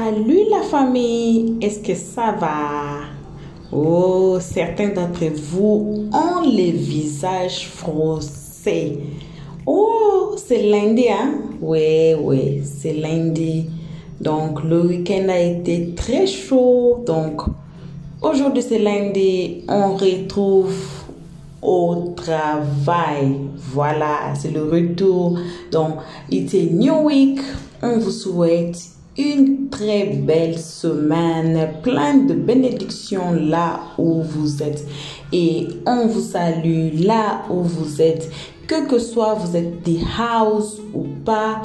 Salut la famille, est-ce que ça va? Oh, certains d'entre vous ont les visages froncés. Oh, c'est lundi, hein? Oui, c'est lundi. Donc, le week-end a été très chaud. Donc, aujourd'hui, c'est lundi. On retrouve au travail. Voilà, c'est le retour. Donc, it's a new week. On vous souhaite une très belle semaine, plein de bénédictions là où vous êtes. Et on vous salue là où vous êtes. Que soit vous êtes des house ou pas,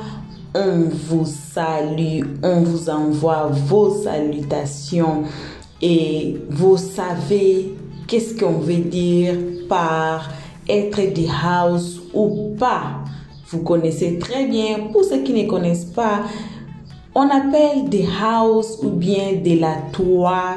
on vous salue, on vous envoie vos salutations. Et vous savez qu'est-ce qu'on veut dire par être des house ou pas. Vous connaissez très bien. Pour ceux qui ne connaissent pas, on appelle des house ou bien de la toit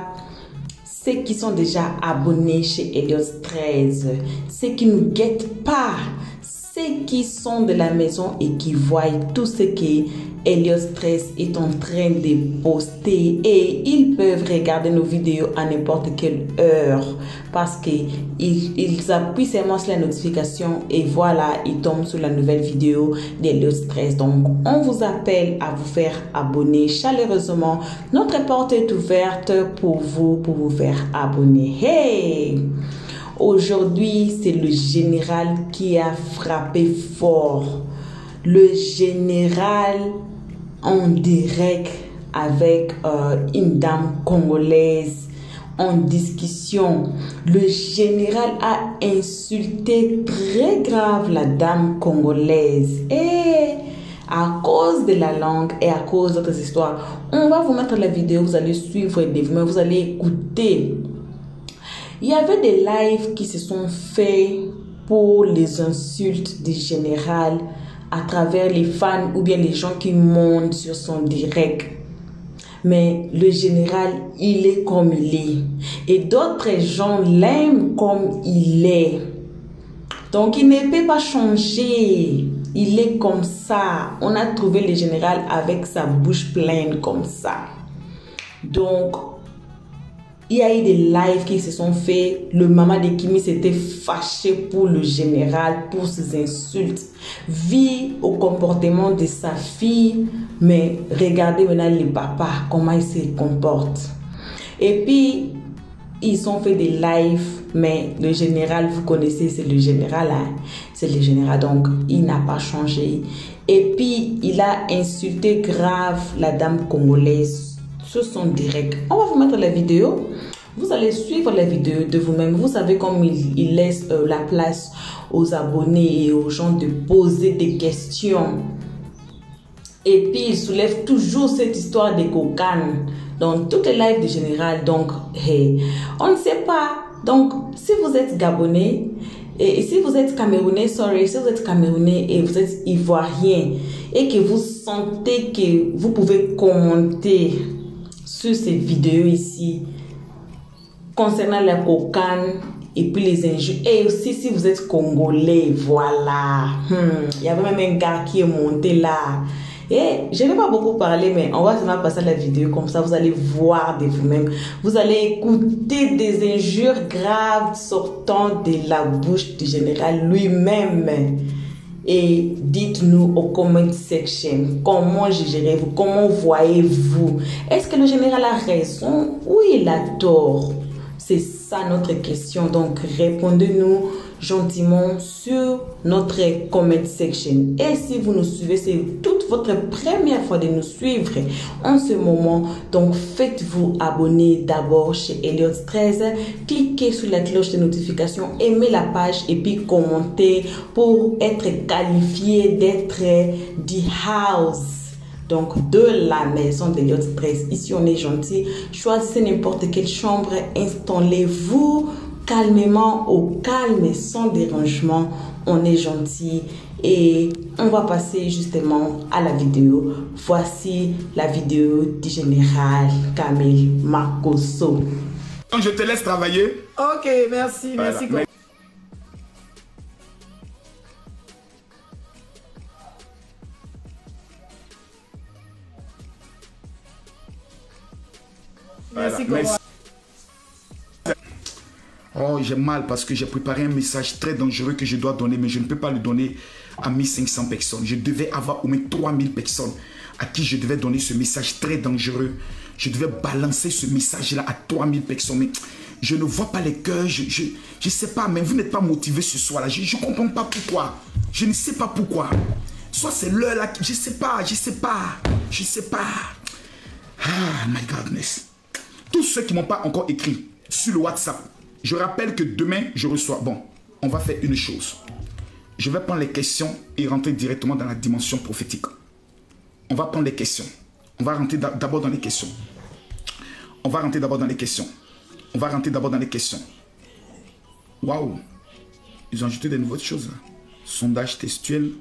ceux qui sont déjà abonnés chez Helios 13, ceux qui ne guettent pas, ceux qui sont de la maison et qui voient tout ce que Helios 13 est en train de poster, et ils peuvent regarder nos vidéos à n'importe quelle heure parce qu'ils appuient seulement sur la notification et voilà, ils tombent sur la nouvelle vidéo d'Helios 13. Donc, on vous appelle à vous faire abonner chaleureusement. Notre porte est ouverte pour vous faire abonner. Hey! Aujourd'hui, c'est le général qui a frappé fort. Le général en direct avec une dame congolaise en discussion. Le général a insulté très grave la dame congolaise. Et à cause de la langue et à cause d'autres histoires, on va vous mettre la vidéo, vous allez suivre des vous, vous allez écouter. Il y avait des lives qui se sont faits pour les insultes du général à travers les fans ou bien les gens qui montent sur son direct. Mais le général, il est comme il est. Et d'autres gens l'aiment comme il est. Donc, il ne peut pas changer. Il est comme ça. On a trouvé le général avec sa bouche pleine comme ça. Donc, il y a eu des lives qui se sont faits. Le maman de Kimi s'était fâché pour le général, pour ses insultes. Vu au comportement de sa fille. Mais regardez maintenant les papas, comment ils se comportent. Et puis, ils ont fait des lives. Mais le général, vous connaissez, c'est le général. Hein? C'est le général, donc il n'a pas changé. Et puis, il a insulté grave la dame congolaise sur son direct. On va vous mettre la vidéo. Vous allez suivre la vidéo de vous-même. Vous savez comme il laisse la place aux abonnés et aux gens de poser des questions. Et puis, il soulève toujours cette histoire des cocanes dans toutes les lives du général. Donc, hey, on ne sait pas. Donc, si vous êtes Gabonais, et si vous êtes Camerounais, si vous êtes Camerounais et vous êtes Ivoirien, et que vous sentez que vous pouvez commenter sur ces vidéos ici concernant la cocaine et puis les injures, et aussi si vous êtes Congolais, voilà, il y avait même un gars qui est monté là, et je n'ai pas beaucoup parlé, mais on va seulement passer la vidéo comme ça, vous allez voir de vous-même, vous allez écouter des injures graves sortant de la bouche du général lui-même. Et dites-nous au comment section, comment jugerez-vous, comment voyez-vous? Est-ce que le général a raison ou il a tort? C'est ça notre question. Donc, répondez-nous gentiment sur notre comment section. Et si vous nous suivez, c'est toute votre première fois de nous suivre en ce moment. Donc, faites-vous abonner d'abord chez Helios 13. Cliquez sur la cloche de notification, aimez la page et puis commentez pour être qualifié d'être the house. Donc, de la maison d'Helios 13. Ici, on est gentil. Choisissez n'importe quelle chambre. Installez-vous calmement, au calme, sans dérangement. On est gentil. Et on va passer justement à la vidéo. Voici la vidéo du général Camille Makosso. Je te laisse travailler. Ok, merci. Voilà. Merci. Merci, merci. Oh, j'ai mal parce que j'ai préparé un message très dangereux que je dois donner, mais je ne peux pas le donner à 1500 personnes. Je devais avoir au moins 3000 personnes à qui je devais donner ce message très dangereux. Je devais balancer ce message-là à 3000 personnes. Mais je ne vois pas les cœurs. Je ne sais pas, mais vous n'êtes pas motivé ce soir-là. Je ne comprends pas pourquoi. Je ne sais pas pourquoi. Soit c'est l'heure là. Je ne sais pas. Je ne sais pas. Je ne sais pas. Ah, my goodness. Tous ceux qui ne m'ont pas encore écrit sur le WhatsApp, je rappelle que demain, je reçois... Bon, on va faire une chose. Je vais prendre les questions et rentrer directement dans la dimension prophétique. On va prendre les questions. On va rentrer d'abord dans les questions. On va rentrer d'abord dans les questions. On va rentrer d'abord dans les questions. Waouh! Ils ont ajouté des nouvelles choses là. Sondage textuel.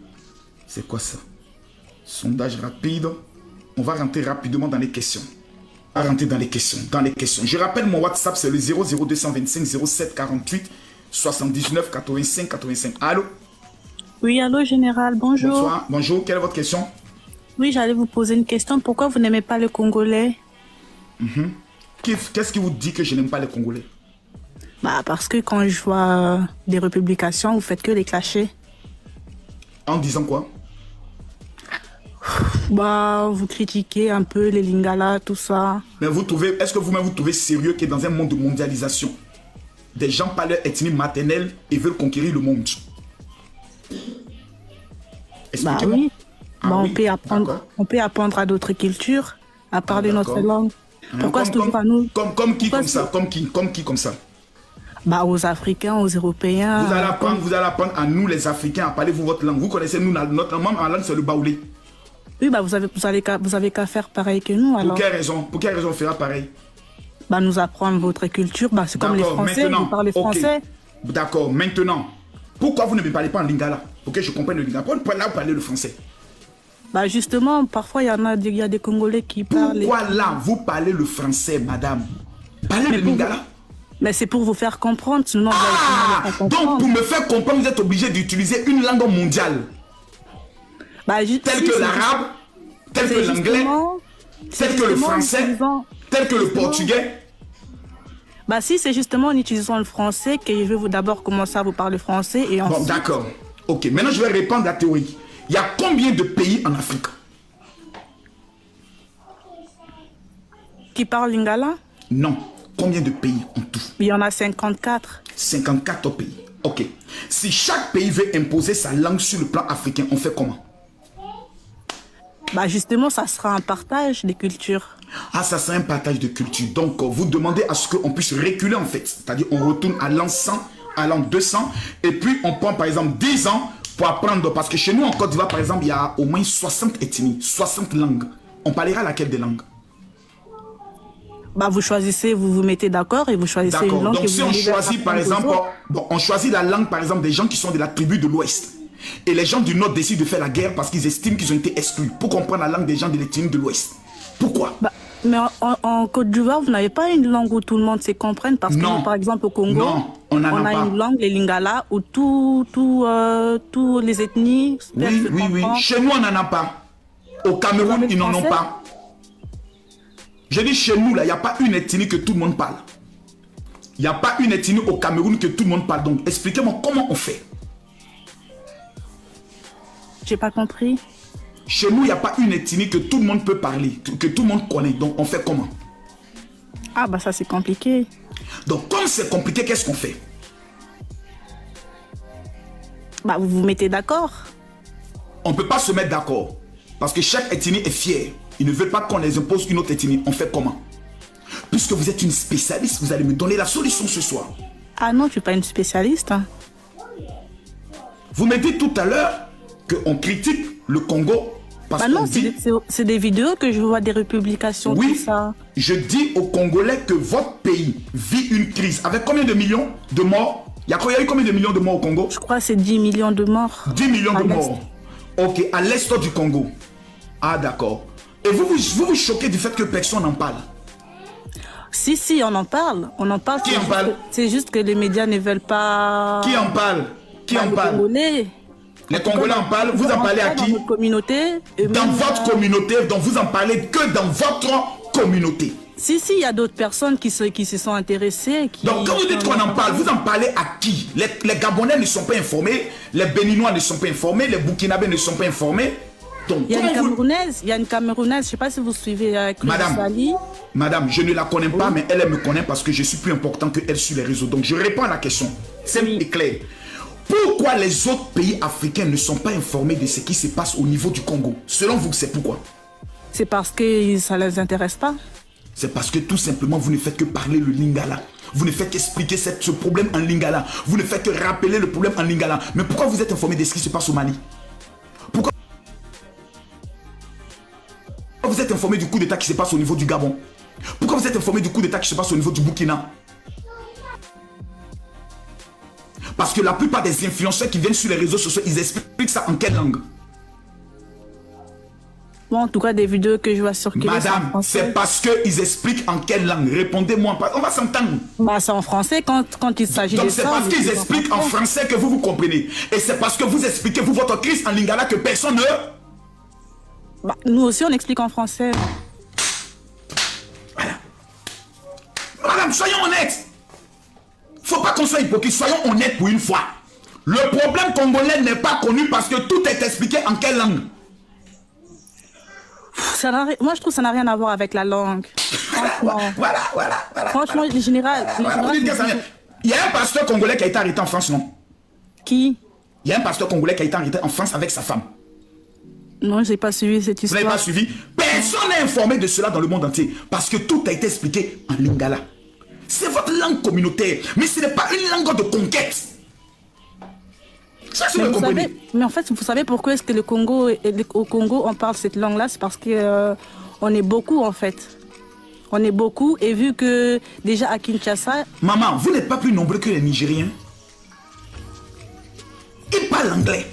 C'est quoi ça? Sondage rapide. On va rentrer rapidement dans les questions. On va rentrer dans les questions. Dans les questions. Je rappelle mon WhatsApp, c'est le 00225 07 48 79 85 85. Allô? Oui, allô, général, bonjour. Bonsoir. Bonjour, quelle est votre question? Oui, j'allais vous poser une question. Pourquoi vous n'aimez pas le Congolais? Qu'est-ce qui vous dit que je n'aime pas les Congolais? Bah, parce que quand je vois des républications, vous faites que les clasher. En disant quoi? Bah, vous critiquez un peu les Lingala, tout ça. Mais vous trouvez, est-ce que vous-même vous trouvez sérieux que dans un monde de mondialisation, des gens par leur ethnie maternelle et veulent conquérir le monde? Bah oui. Bah, oui. On peut apprendre à d'autres cultures, à parler notre langue. Pourquoi c'est toujours à nous? Comme qui comme ça? Comme qui comme ça? Bah, aux Africains, aux Européens. Vous allez apprendre à nous les Africains à parler votre langue. Vous connaissez nous, notre langue c'est le baoulé. Oui, bah vous avez qu'à faire pareil que nous alors. Pour quelle raison? Pour quelle raison on fera pareil? Bah nous apprendre votre culture, bah c'est comme les Français, vous parlez français. D'accord, maintenant, pourquoi vous ne me parlez pas en lingala? Pour que je comprenne le lingala. Pourquoi là vous parlez le français? Bah justement, parfois il y a des Congolais qui parlent... Pourquoi là vous parlez le français, madame? Parlez le lingala? Mais c'est pour vous faire comprendre, sinon vous allez comprendre. Donc pour me faire comprendre, vous êtes obligé d'utiliser une langue mondiale. Bah, tel que l'arabe, tel que l'anglais, tel que le français, tel que le portugais. Bah si, c'est justement en utilisant le français que je vais d'abord commencer à vous parler français et ensuite... Bon, d'accord. Ok, maintenant je vais répondre à la théorie. Il y a combien de pays en Afrique qui parlent lingala? Non. Combien de pays en tout? Il y en a 54. 54 pays. Ok. Si chaque pays veut imposer sa langue sur le plan africain, on fait comment? Bah justement, ça sera un partage des cultures. Ah, ça sera un partage de culture. Donc, vous demandez à ce qu'on puisse reculer en fait. C'est-à-dire, on retourne à l'an 100, à l'an 200. Et puis, on prend par exemple 10 ans pour apprendre. Parce que chez nous, en Côte d'Ivoire, par exemple, il y a au moins 60 ethnies, 60 langues. On parlera laquelle des langues? Bah, vous choisissez, vous vous mettez d'accord et vous choisissez une langue. Donc, si on choisit par exemple, bon, on choisit la langue par exemple des gens qui sont de la tribu de l'Ouest. Et les gens du Nord décident de faire la guerre parce qu'ils estiment qu'ils ont été exclus. Pour comprendre la langue des gens de l'ethnie de l'Ouest. Pourquoi? Bah, mais en Côte d'Ivoire, vous n'avez pas une langue où tout le monde se comprenne. Parce que, nous, par exemple, au Congo, on a une langue, les Lingala, où tous les ethnies... Oui. Chez nous, on n'en a pas. Au Cameroun, ils n'en ont pas. Je dis chez nous, là, il n'y a pas une ethnie que tout le monde parle. Il n'y a pas une ethnie au Cameroun que tout le monde parle. Donc, expliquez-moi comment on fait. J'ai pas compris. Chez nous, il n'y a pas une ethnie que tout le monde peut parler, que tout le monde connaît. Donc, on fait comment? Ah, bah ça, c'est compliqué. Donc, comme c'est compliqué, qu'est-ce qu'on fait? Bah, vous vous mettez d'accord. On ne peut pas se mettre d'accord. Parce que chaque ethnie est fière. Ils ne veulent pas qu'on les impose une autre ethnie. On fait comment? Puisque vous êtes une spécialiste, vous allez me donner la solution ce soir. Ah non, je ne suis pas une spécialiste. Hein. Vous me dites tout à l'heure qu'on critique le Congo parce non, c'est des vidéos que je vois des républications, oui, tout ça. Je dis aux Congolais que votre pays vit une crise. Avec combien de millions de morts? Il y a eu combien de millions de morts au Congo? Je crois que c'est 10 millions de morts. 10 millions de morts. Ok, à l'est du Congo. Ah d'accord. Et vous vous choquez du fait que personne n'en parle? Si, on en parle. On en parle. Qui en parle? C'est juste que les médias ne veulent pas... Qui en parle? Qui en parle? Les Congolais en parlent. Vous en parlez à qui? Dans votre communauté. Dans votre communauté. Donc vous en parlez que dans votre communauté. Si, il y a d'autres personnes qui se sont intéressées. Donc, quand vous dites qu'on en parle, vous en parlez à qui? Les Gabonais ne sont pas informés, les Béninois ne sont pas informés, les Burkinabés ne sont pas informés. Donc, il y a une Camerounaise, je ne sais pas si vous suivez avec Madame, je ne la connais pas, mais elle me connaît parce que je suis plus important qu'elle sur les réseaux. Donc, je réponds à la question. C'est clair. Pourquoi les autres pays africains ne sont pas informés de ce qui se passe au niveau du Congo? Selon vous, c'est pourquoi? C'est parce que ça ne les intéresse pas. C'est parce que tout simplement, vous ne faites que parler le lingala. Vous ne faites qu'expliquer ce problème en lingala. Vous ne faites que rappeler le problème en lingala. Mais pourquoi vous êtes informé de ce qui se passe au Mali? Pourquoi vous êtes informé du coup d'état qui se passe au niveau du Gabon? Pourquoi vous êtes informé du coup d'état qui se passe au niveau du Burkina? Parce que la plupart des influenceurs qui viennent sur les réseaux sociaux, ils expliquent ça en quelle langue? Bon, en tout cas, des vidéos que je vois circuler. Madame, c'est parce qu'ils expliquent en quelle langue. Répondez-moi, on va s'entendre. Bah, c'est en français quand il s'agit de ça. Donc c'est parce qu'ils expliquent en français que vous comprenez. Et c'est parce que vous expliquez, vous, votre crise en lingala que personne ne... Bah, nous aussi, on explique en français. Voilà. Madame, soyons honnêtes. Faut pas qu'on soit hypocrite, soyons honnêtes pour une fois. Le problème congolais n'est pas connu parce que tout est expliqué en quelle langue? Moi, je trouve que ça n'a rien à voir avec la langue. Voilà. Franchement, les général... Il y a un pasteur congolais qui a été arrêté en France, non? Qui? Il y a un pasteur congolais qui a été arrêté en France avec sa femme. Non, je n'ai pas suivi cette histoire. Vous n'avez pas suivi? Personne n'est informé de cela dans le monde entier. Parce que tout a été expliqué en lingala. C'est votre langue communautaire. Mais ce n'est pas une langue de conquête. Ça, c'est le comprenez. Mais en fait, vous savez pourquoi est-ce que au Congo, on parle cette langue-là? C'est parce que on est beaucoup, en fait. On est beaucoup. Et vu que déjà à Kinshasa... Maman, vous n'êtes pas plus nombreux que les Nigériens. Ils parlent anglais.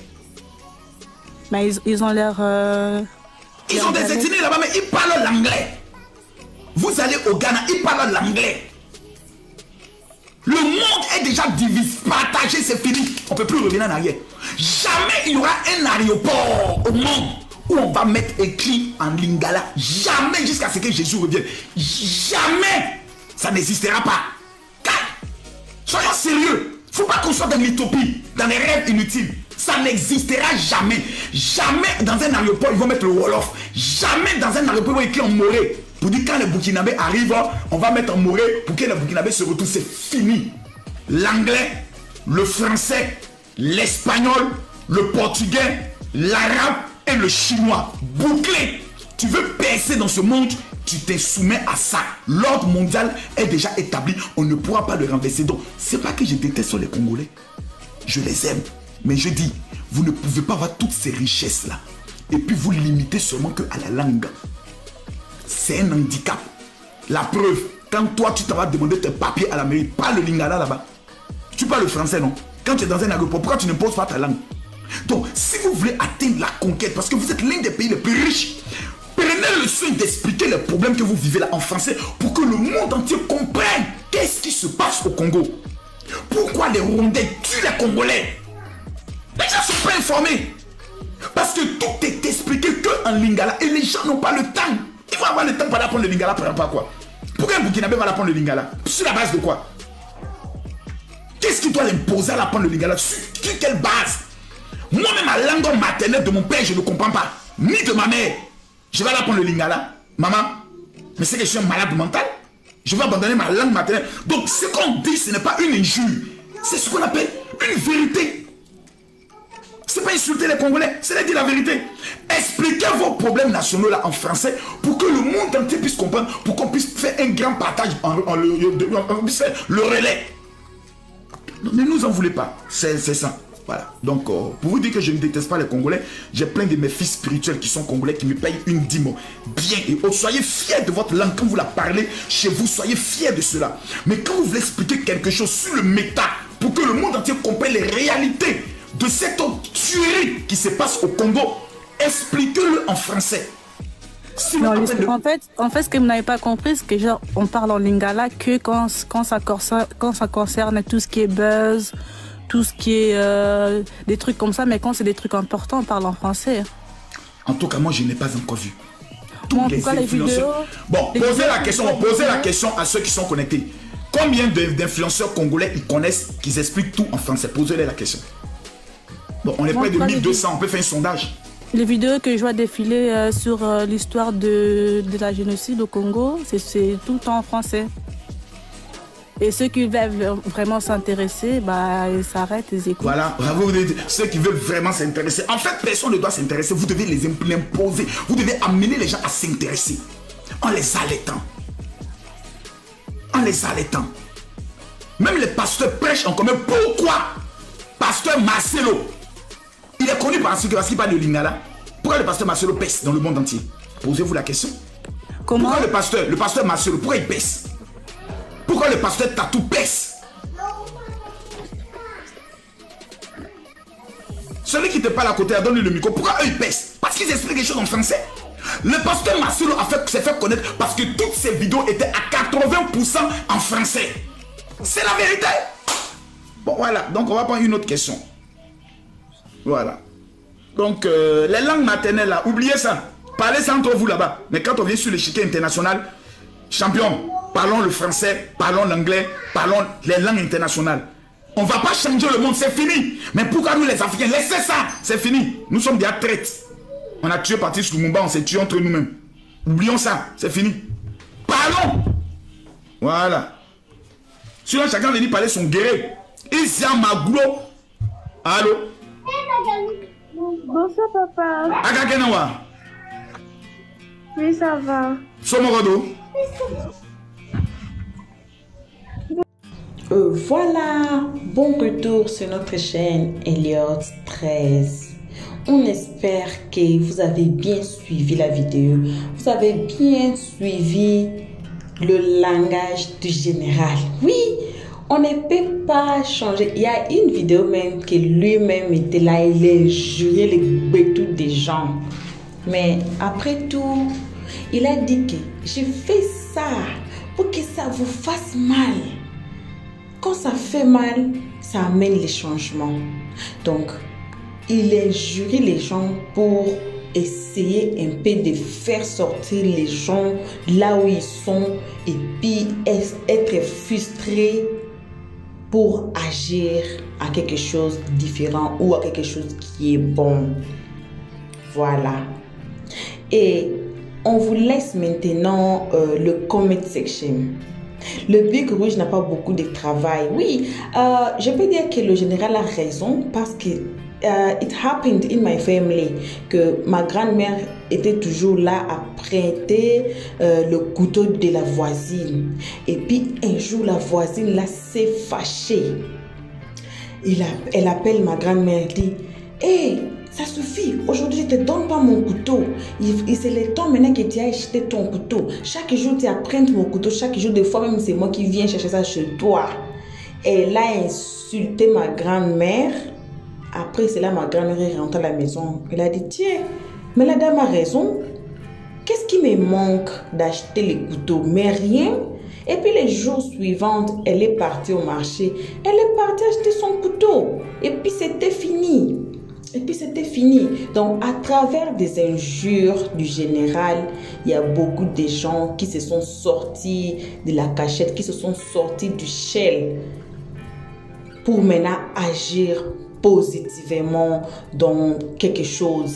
Mais ils ont l'air... Ils ont des ethnies là-bas, mais ils parlent l'anglais. Vous allez au Ghana, ils parlent l'anglais. Le monde est déjà divisé, partagé, c'est fini. On ne peut plus revenir en arrière. Jamais il y aura un aéroport au monde où on va mettre écrit en lingala. Jamais jusqu'à ce que Jésus revienne. Jamais. Ça n'existera pas. Soyons sérieux. Il ne faut pas qu'on soit dans l'utopie, dans les rêves inutiles. Ça n'existera jamais. Jamais dans un aéroport, ils vont mettre le Wolof. Jamais dans un aéroport, ils vont écrire en moré. Pour dire quand les Burkinabés arrivent, on va mettre en moré pour que les Burkinabés se retrouvent. C'est fini. L'anglais, le français, l'espagnol, le portugais, l'arabe et le chinois. Bouclé. Tu veux percer dans ce monde, tu te soumets à ça. L'ordre mondial est déjà établi. On ne pourra pas le renverser. Donc, c'est pas que je déteste les Congolais. Je les aime. Mais je dis, vous ne pouvez pas avoir toutes ces richesses-là. Et puis vous limitez seulement que à la langue. C'est un handicap. La preuve, quand toi tu t'as demandé tes papiers à la mairie, pas le lingala là-bas. Tu parles le français, non? Quand tu es dans un aéroport, pourquoi tu ne poses pas ta langue? Donc, si vous voulez atteindre la conquête, parce que vous êtes l'un des pays les plus riches, prenez le soin d'expliquer les problèmes que vous vivez là en français pour que le monde entier comprenne qu'est-ce qui se passe au Congo. Pourquoi les Rwandais tuent les Congolais? Les gens ne sont pas informés. Parce que tout est expliqué que en lingala et les gens n'ont pas le temps. Ils vont avoir le temps pour apprendre le lingala, par quoi? Pourquoi un Burkinabé va apprendre le lingala? Sur la base de quoi? Qu'est-ce qui doit l'imposer à apprendre le lingala? Sur quelle base? Moi-même, ma langue maternelle de mon père, je ne comprends pas. Ni de ma mère. Je vais apprendre le lingala. Maman, mais c'est que je suis un malade mental. Je vais abandonner ma langue maternelle. Donc, ce qu'on dit, ce n'est pas une injure. C'est ce qu'on appelle une vérité. C'est pas insulter les Congolais, c'est dire la vérité. Expliquez vos problèmes nationaux là en français pour que le monde entier puisse comprendre, pour qu'on puisse faire un grand partage, on puisse faire le relais. Non, ne nous en voulez pas, c'est ça. Voilà. Donc, pour vous dire que je ne déteste pas les Congolais, j'ai plein de mes fils spirituels qui sont Congolais, qui me payent une dîme bien et haute. Soyez fiers de votre langue quand vous la parlez chez vous, soyez fiers de cela. Mais quand vous voulez expliquer quelque chose sur le méta, pour que le monde entier comprenne les réalités de cette tuerie qui se passe au Congo, expliquez-le en français. Si non, en fait, ce que vous n'avez pas compris, c'est que genre, on parle en lingala que quand ça concerne tout ce qui est buzz, tout ce qui est des trucs comme ça, mais quand c'est des trucs importants, on parle en français. En tout cas, moi, je n'ai pas encore vu. Comment, pourquoi les vidéos? Bon, posez la question à ceux qui sont connectés. Combien d'influenceurs congolais ils connaissent, qu'ils expliquent tout en français? Posez-les la question. Bon, on est près de 1200, on peut faire un sondage. Les vidéos que je vois défiler sur l'histoire de la génocide au Congo, c'est tout le temps en français. Et ceux qui veulent vraiment s'intéresser, bah, ils s'arrêtent, ils écoutent. Voilà, bravo, ceux qui veulent vraiment s'intéresser. En fait, personne ne doit s'intéresser, vous devez les imposer. Vous devez amener les gens à s'intéresser. En les allaitant. En les allaitant. Même les pasteurs prêchent en commun. Pourquoi Pasteur Marcelo, il est connu parce qu'il parle de Lingala. Pourquoi le pasteur Marcelo pèse dans le monde entier? Posez-vous la question. Comment? Pourquoi le pasteur Marcelo, pourquoi il pèse? Pourquoi le pasteur Tatou pèse? Celui qui te parle à côté a donné le micro. Pourquoi eux ils pèsent? Parce qu'ils expliquent les choses en français. Le pasteur Marcelo s'est fait connaître parce que toutes ses vidéos étaient à 80% en français. C'est la vérité. Bon voilà, donc on va prendre une autre question. Voilà. Donc les langues maternelles là, oubliez ça. Parlez ça entre vous là-bas. Mais quand on vient sur l'échiquier international, champion, parlons le français, parlons l'anglais, parlons les langues internationales. On ne va pas changer le monde, c'est fini. Mais pourquoi nous les Africains, laissez ça, c'est fini. Nous sommes des traites. On a tué Patrice Lumumba, on s'est tué entre nous-mêmes. Oublions ça, c'est fini. Parlons. Voilà. Sinon, chacun vient parler son guerrier. Isia Maglo. Allô? Bonsoir, papa. Agakenawa. Oui, ça va. Somorodo. Voilà, bon retour sur notre chaîne Elliott 13. On espère que vous avez bien suivi la vidéo. Vous avez bien suivi le langage du général. Oui, on ne peut pas changer. Il y a une vidéo même que lui-même était là. Il a juré les bétous des gens. Mais après tout, il a dit que j'ai fait ça pour que ça vous fasse mal. Quand ça fait mal, ça amène les changements. Donc, il a juré les gens pour essayer un peu de faire sortir les gens là où ils sont et puis être frustrés pour agir à quelque chose de différent ou à quelque chose qui est bon. Voilà. Et on vous laisse maintenant le comment section. Le Big Rouge n'a pas beaucoup de travail. Oui, je peux dire que le général a raison parce que it happened in my family que ma grand-mère était toujours là à prêter le couteau de la voisine. Et puis un jour, la voisine là s'est fâchée. Elle appelle ma grand-mère et dit « Hey, ça suffit, aujourd'hui je ne te donne pas mon couteau. C'est le temps maintenant que tu as acheté ton couteau. Chaque jour tu apprends mon couteau, chaque jour des fois même c'est moi qui viens chercher ça chez toi. » Elle a insulté ma grand-mère. Après c'est là ma grand-mère est rentrée à la maison. Elle a dit « Tiens, mais la dame a raison. Qu'est-ce qui me manque d'acheter les couteaux? Mais rien. » Et puis les jours suivants, elle est partie au marché. Elle est partie acheter son couteau. Et puis c'était fini. Et puis c'était fini. Donc à travers des injures du général, il y a beaucoup de gens qui se sont sortis de la cachette, qui se sont sortis du shell pour maintenant agir positivement dans quelque chose.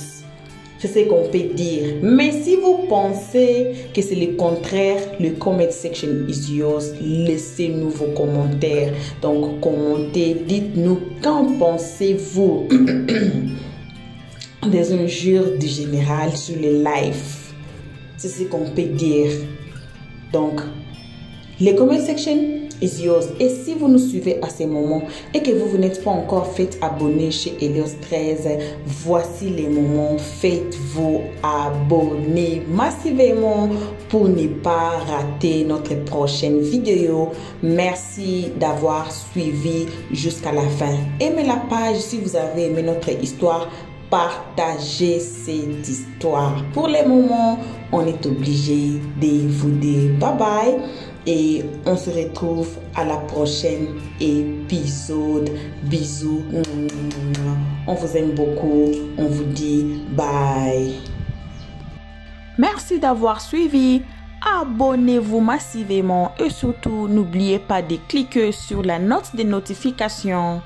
C'est ce qu'on peut dire. Mais si vous pensez que c'est le contraire, le comment section is yours. Laissez-nous vos commentaires. Donc, commentez, dites-nous qu'en pensez-vous des injures du général sur les lives. C'est ce qu'on peut dire. Donc, le comment section is yours. Et si vous nous suivez à ce moment et que vous n'êtes pas encore fait abonner chez Elliott 13, voici les moments. Faites-vous abonner massivement pour ne pas rater notre prochaine vidéo. Merci d'avoir suivi jusqu'à la fin. Aimez la page si vous avez aimé notre histoire. Partagez cette histoire. Pour le moment, on est obligé de vous dire bye bye. Et on se retrouve à la prochaine épisode. Bisous. On vous aime beaucoup. On vous dit bye. Merci d'avoir suivi. Abonnez-vous massivement et surtout n'oubliez pas de cliquer sur la note de notification.